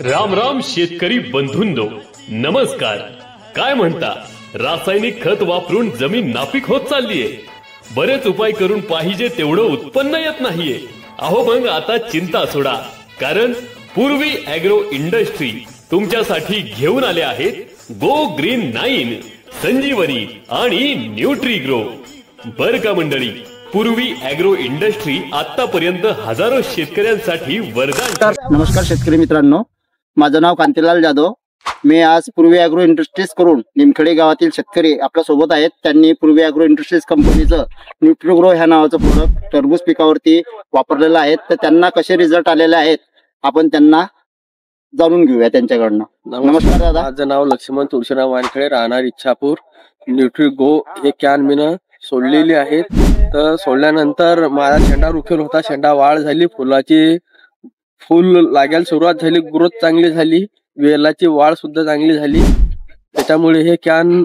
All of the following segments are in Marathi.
राम राम शेतकरी बंधूंनो, नमस्कार। काय म्हणता? रासायनिक खत वापरून जमीन नापीक होत चाललीये, बरेच उपाय करून पाहिजे तेवढं उत्पन्न येत नाहीये। अहो मग आता चिंता सोडा, कारण पूर्वी ॲग्रो इंडस्ट्री तुमच्यासाठी घेऊन आले आहेत गो ग्रीन 9, संजीवनी आणि न्यूट्रीग्रो। बर का मंडळी, पूर्वी ॲग्रो इंडस्ट्री आतापर्यंत हजारो शेतकऱ्यांसाठी वरदान। नमस्कार शेतकरी मित्रांनो, माझं नाव कांतीलाल जाधव। मी आज पूर्वी ॲग्रो इंडस्ट्रीज करून निमखेडे गावातील शेतकरी आपल्या सोबत आहेत। त्यांनी पूर्वी ॲग्रो इंडस्ट्रीज कंपनीचं न्यूट्रीग्रो ह्या नावाचं प्रोडक्ट टरबूज पिकावरती वापरलेलं आहे। तर त्यांना कसे रिझल्ट आलेले आहेत आपण त्यांना जाणून घेऊया त्यांच्याकडनं। नमस्कार दादा। माझं नाव लक्ष्मण तुळशीराम वानखेडे, राहणार इच्छापूर। न्यूट्रीगो हे कॅन मीनं सोडलेली आहेत। तर सोडल्यानंतर माझा शेंडा रुखेल होता, शेंडा वाढ झाली, फुल लागायला सुरुवात झाली, ग्रोथ चांगली झाली, वेलाची वाढ सुद्धा चांगली झाली। त्याच्यामुळे हे कॅन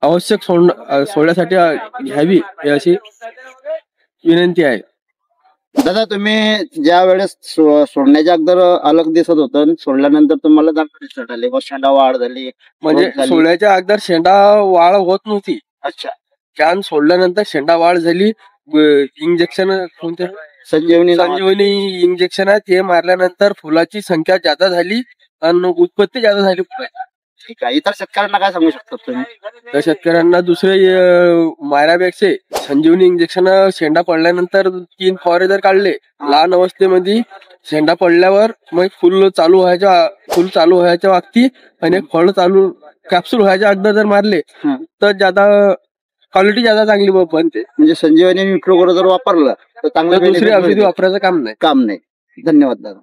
आवश्यक सोडण्यासाठी घ्यावी अशी विनंती आहे। दादा, तुम्ही ज्या वेळेस सोडण्याच्या अगोदर अलग दिसत होतं, सोडल्यानंतर तुम्हाला चांगले रिझल्ट आले, शेंडा वाढ झाली? म्हणजे सोडण्याच्या अगोदर शेंडा वाढ होत नव्हती। अच्छा। कॅन सोडल्यानंतर शेंडा वाढ झाली। इंजेक्शन कोणते? संजीवनी इंजेक्शन आहे, ते मारल्यानंतर फुलाची संख्या जादा झाली आणि उत्पत्ती जादा झाली। ठीक आहे, इतर शेतकऱ्यांना काय सांगू शकता तुम्ही? तर शेतकऱ्यांना दुसरे मारापेक्षा संजीवनी इंजेक्शन शेंडा पडल्यानंतर 3 फवारे जर काढले लहान अवस्थेमध्ये, शेंडा पडल्यावर मग फुल चालू व्हायच्या वागती आणि फळ चालू कॅप्सूल व्हायच्या अगोदर जर मारले तर ज्यादा क्वालिटी ज्यादा चांगली बनते। म्हणजे संजीवनी न्यूट्रीग्रो जर वापरलं तर चांगलं, दुसरी औषधी वापरायचं काम नाही। धन्यवाद दादा।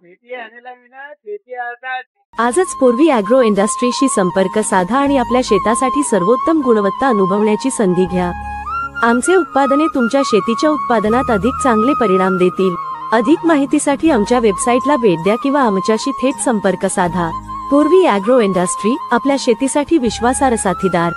आजच पूर्वी ॲग्रो इंडस्ट्रीशी संपर्क साधा आणि आपल्या शेतासाठी सर्वोत्तम गुणवत्ता अनुभवण्याची संधी घ्या। आमचे उत्पादने तुमच्या शेतीच्या उत्पादनात अधिक चांगले परिणाम देतील। अधिक माहितीसाठी आमच्या वेबसाईटला भेट द्या किंवा आमच्याशी थेट संपर्क साधा। पूर्वी ॲग्रो इंडस्ट्री, आपल्या शेतीसाठी विश्वासार्ह साथीदार।